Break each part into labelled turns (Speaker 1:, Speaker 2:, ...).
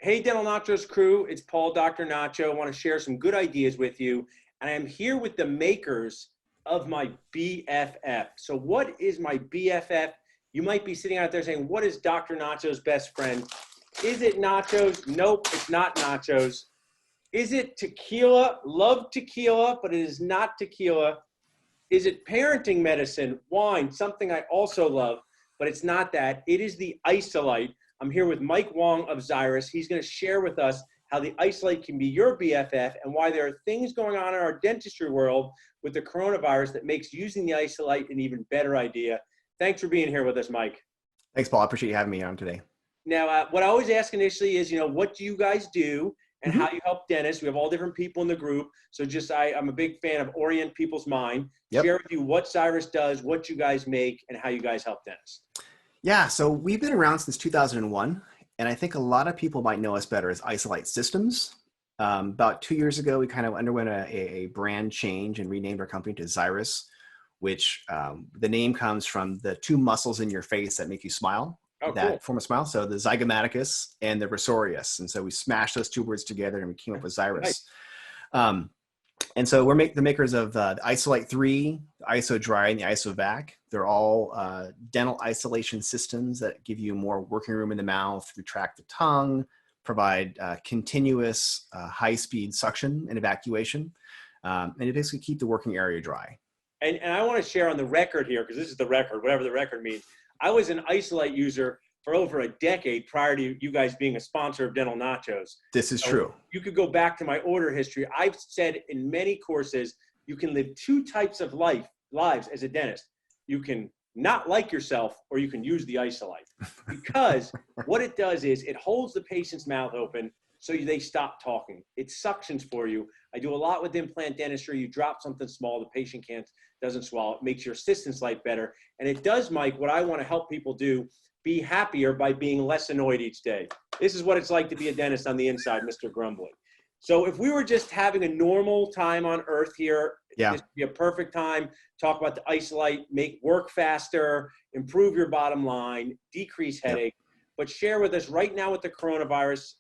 Speaker 1: Hey, Dental Nachos crew, it's Paul, Dr. Nacho. I want to share some good ideas with you. And I am here with the makers of my BFF. So what is my BFF? You might be sitting out there saying, what is Dr. Nacho's best friend? Is it nachos? Nope, it's not nachos. Is it tequila? Love tequila, but it is not tequila. Is it parenting medicine? Wine, something I also love, but it's not that. It is the Isolite. I'm here with Mike Wong of Zyris. He's going to share with us how the Isolite can be your BFF and why there are things going on in our dentistry world with the coronavirus that makes using the Isolite an even better idea. Thanks for being here with us, Mike.
Speaker 2: Thanks, Paul. I appreciate you having me on today.
Speaker 1: Now, what I always ask initially is, what do you guys do and how you help dentists? We have all different people in the group. So I'm a big fan of orient people's mind.
Speaker 2: Yep.
Speaker 1: Share with you what Zyris does, what you guys make, and how you guys help dentists.
Speaker 2: Yeah, so we've been around since 2001, and I think a lot of people might know us better as Isolite Systems. About 2 years ago, we kind of underwent a brand change and renamed our company to Zyris, which the name comes from the two muscles in your face that make you smile, form a smile. So the zygomaticus and the risorius. And so we smashed those two words together and we came up with Zyris. Nice. And so we're the makers of the Isolite 3, the Iso Dry, and the Iso Vac. They're all dental isolation systems that give you more working room in the mouth, retract the tongue, provide continuous high-speed suction and evacuation, and it basically keep the working area dry.
Speaker 1: And I want to share on the record here, because this is the record, whatever the record means. I was an Isolite user for over a decade prior to you guys being a sponsor of Dental Nachos.
Speaker 2: This is true.
Speaker 1: You could go back to my order history. I've said in many courses, you can live two types of lives as a dentist. You can not like yourself, or you can use the Isolite. Because what it does is it holds the patient's mouth open so they stop talking. It suctions for you. I do a lot with implant dentistry. You drop something small, the patient doesn't swallow. It makes your assistant's life better. And it does, Mike, what I want to help people do, be happier by being less annoyed each day. This is what it's like to be a dentist on the inside, Mr. Grumbly. So if we were just having a normal time on earth here, this would be a perfect time. Talk about the Isolite, make work faster, improve your bottom line, decrease headache. But share with us right now with the coronavirus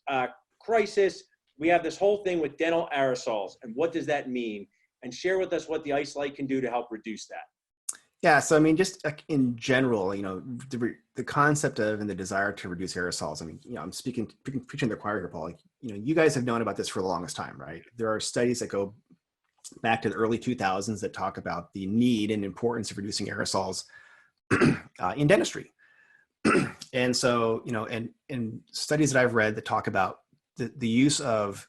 Speaker 1: crisis, we have this whole thing with dental aerosols. And what does that mean? And share with us what the Isolite can do to help reduce that.
Speaker 2: Yeah, so I mean, just in general, the concept of and the desire to reduce aerosols. I mean, I'm preaching the choir here, Paul. You guys have known about this for the longest time, right? There are studies that go back to the early 2000s that talk about the need and importance of reducing aerosols in dentistry. And so, and studies that I've read that talk about the use of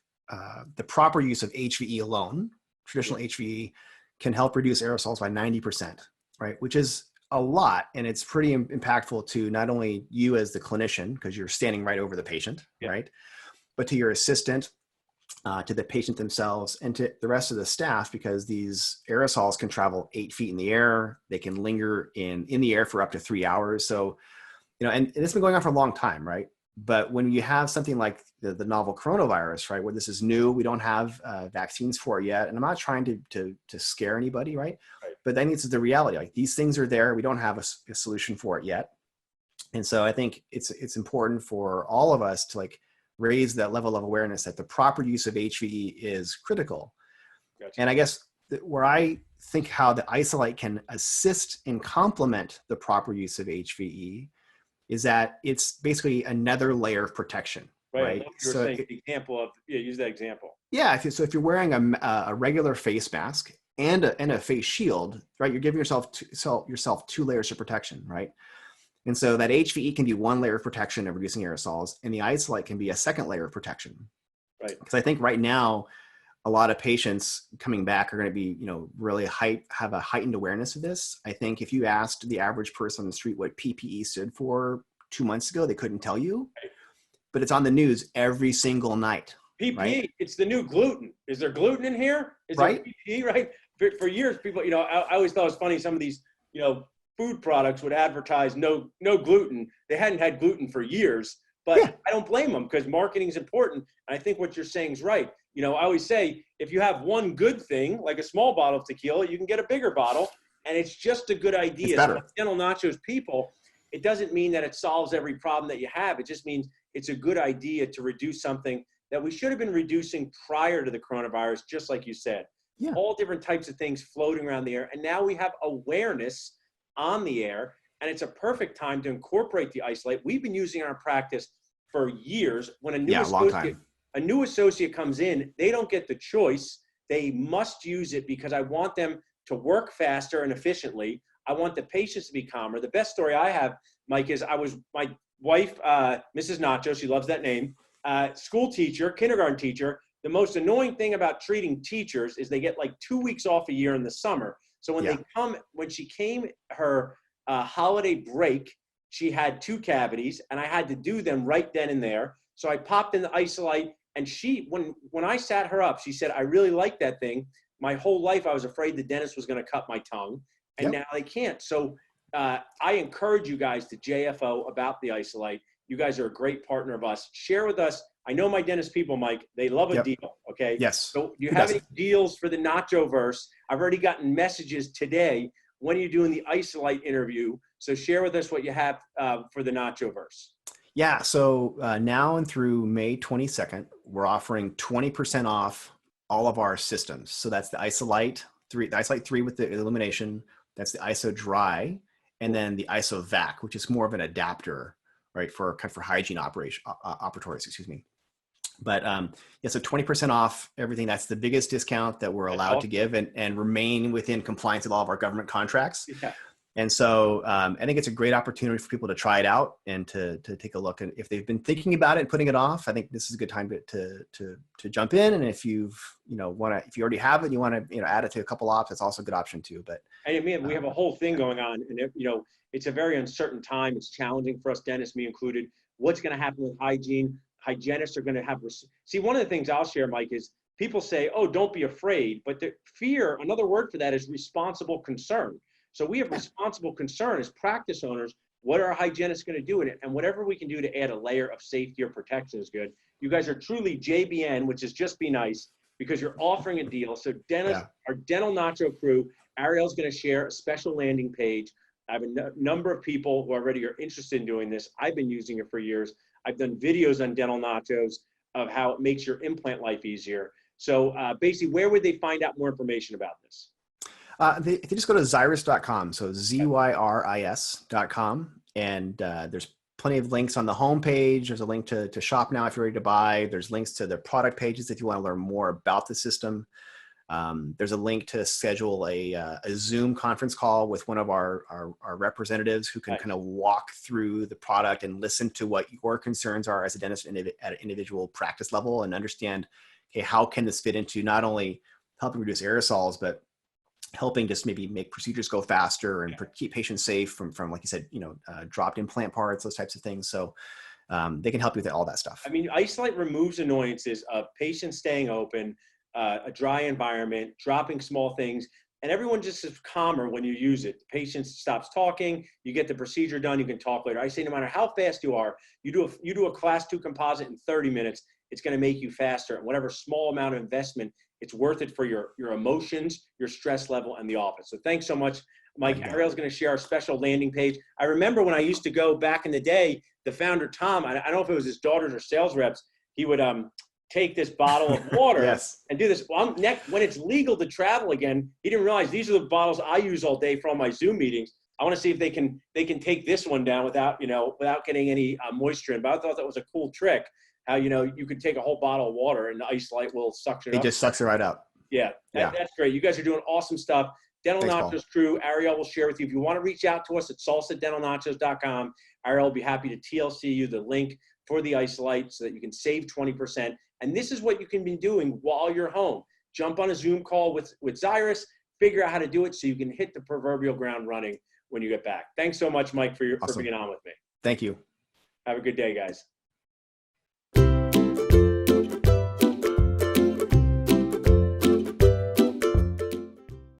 Speaker 2: the proper use of HVE alone, traditional HVE, can help reduce aerosols by 90%. Right, which is a lot, and it's pretty impactful to not only you as the clinician, because you're standing right over the patient, right, but to your assistant, to the patient themselves, and to the rest of the staff, because these aerosols can travel 8 feet in the air. They can linger in the air for up to 3 hours. So, and it's been going on for a long time, right? But when you have something like the novel coronavirus, right, where this is new, we don't have vaccines for it yet, and I'm not trying to scare anybody, right? But then it's the reality. Like, these things are there. We don't have a solution for it yet. And so I think it's important for all of us to raise that level of awareness that the proper use of HVE is critical. Gotcha. And I guess where I think how the Isolite can assist and complement the proper use of HVE is that it's basically another layer of protection. Right.
Speaker 1: You were saying the example of, use that example.
Speaker 2: Yeah. So if you're wearing a regular face mask and a face shield, right, you're giving yourself two layers of protection, right? And so that HVE can be one layer of protection of reducing aerosols, and the Isolite can be a second layer of protection. Right. Because I think right now, a lot of patients coming back are going to be, really have a heightened awareness of this. I think if you asked the average person on the street what PPE stood for 2 months ago, they couldn't tell you. Right. But it's on the news every single night.
Speaker 1: PPE,
Speaker 2: right?
Speaker 1: It's the new gluten. Is there gluten in here? Is
Speaker 2: there
Speaker 1: PPE, right? For years, people, I always thought it was funny. Some of these, food products would advertise no gluten. They hadn't had gluten for years, but I don't blame them, because marketing is important. And I think what you're saying is right. I always say, if you have one good thing, like a small bottle of tequila, you can get a bigger bottle, and it's just a good idea. So Dental Nachos people, it doesn't mean that it solves every problem that you have. It just means it's a good idea to reduce something that we should have been reducing prior to the coronavirus, just like you said.
Speaker 2: Yeah.
Speaker 1: All different types of things floating around the air. And now we have awareness on the air, and it's a perfect time to incorporate the Isolite. We've been using it in our practice for years. When a new associate comes in, they don't get the choice. They must use it because I want them to work faster and efficiently. I want the patients to be calmer. The best story I have, Mike, is my wife, Mrs. Nacho, she loves that name, school teacher, kindergarten teacher. The most annoying thing about treating teachers is they get like 2 weeks off a year in the summer. So when she came her holiday break, she had 2 cavities, and I had to do them right then and there. So I popped in the Isolite, and when I sat her up, she said, I really like that thing. My whole life, I was afraid the dentist was going to cut my tongue, and now they can't. So I encourage you guys to JFO about the Isolite. You guys are a great partner of us. Share with us. I know my dentist people, Mike, they love a deal, okay?
Speaker 2: Yes.
Speaker 1: So do you have any deals for the Nacho verse? I've already gotten messages today. When are you doing the Isolite interview? So share with us what you have for the Nacho verse.
Speaker 2: Yeah, so now and through May 22nd, we're offering 20% off all of our systems. So that's the Isolite 3, the Isolite 3 with the illumination. That's the ISO Dry, and then the ISO Vac, which is more of an adapter, right, for hygiene operatories, excuse me. But so 20% off everything. That's the biggest discount that we're allowed to give and remain within compliance with all of our government contracts.
Speaker 1: Yeah.
Speaker 2: And so I think it's a great opportunity for people to try it out and to take a look. And if they've been thinking about it and putting it off, I think this is a good time to jump in. And if if you already have it, you want to add it to a couple ops, it's also a good option too. But
Speaker 1: I mean, we have a whole thing going on, and it's a very uncertain time. It's challenging for us dentists, me included. What's going to happen with hygiene? Hygienists are going to have one of the things I'll share, Mike, is people say, "Oh, don't be afraid," but the fear. Another word for that is responsible concern. So we have responsible concern as practice owners. What are our hygienists going to do in it? And whatever we can do to add a layer of safety or protection is good. You guys are truly JBN, which is just be nice, because you're offering a deal. So dentists, our Dental Nacho crew, Ariel's going to share a special landing page. I have a number of people who already are interested in doing this. I've been using it for years. I've done videos on Dental Nachos of how it makes your implant life easier. So basically, where would they find out more information about this?
Speaker 2: They just go to Zyris.com. So ZYRIS.com. And there's plenty of links on the homepage. There's a link to shop now if you're ready to buy. There's links to the product pages if you want to learn more about the system. There's a link to schedule a Zoom conference call with one of our representatives who can kind of walk through the product and listen to what your concerns are as a dentist at an individual practice level and understand, okay, how can this fit into not only helping reduce aerosols, but helping just maybe make procedures go faster and keep patients safe from like you said, dropped implant parts, those types of things. So they can help you with all that stuff.
Speaker 1: I mean, Isolite removes annoyances of patients staying open, a dry environment, dropping small things, and everyone just is calmer when you use it. The patient stops talking, you get the procedure done, you can talk later. I say no matter how fast you are, you do a class 2 composite in 30 minutes, it's going to make you faster. And whatever small amount of investment, it's worth it for your emotions, your stress level, and the office. So thanks so much, Mike. Ariel's going to share our special landing page. I remember when I used to go back in the day, the founder, Tom, I don't know if it was his daughters or sales reps, he would take this bottle of water and do this. Well, when it's legal to travel again, he didn't realize these are the bottles I use all day for all my Zoom meetings. I want to see if they can take this one down without getting any moisture in. But I thought that was a cool trick. How you could take a whole bottle of water and the Isolite will suction it up.
Speaker 2: It just sucks it right up.
Speaker 1: Yeah, that's great. You guys are doing awesome stuff. Dental Nachos crew, Ariel will share with you. If you want to reach out to us at salsadentalnachos.com, Ariel will be happy to TLC you the link for the Isolite so that you can save 20%. And this is what you can be doing while you're home. Jump on a Zoom call with Zyris, figure out how to do it so you can hit the proverbial ground running when you get back. Thanks so much, Mike, for being on with me.
Speaker 2: Thank you.
Speaker 1: Have a good day, guys.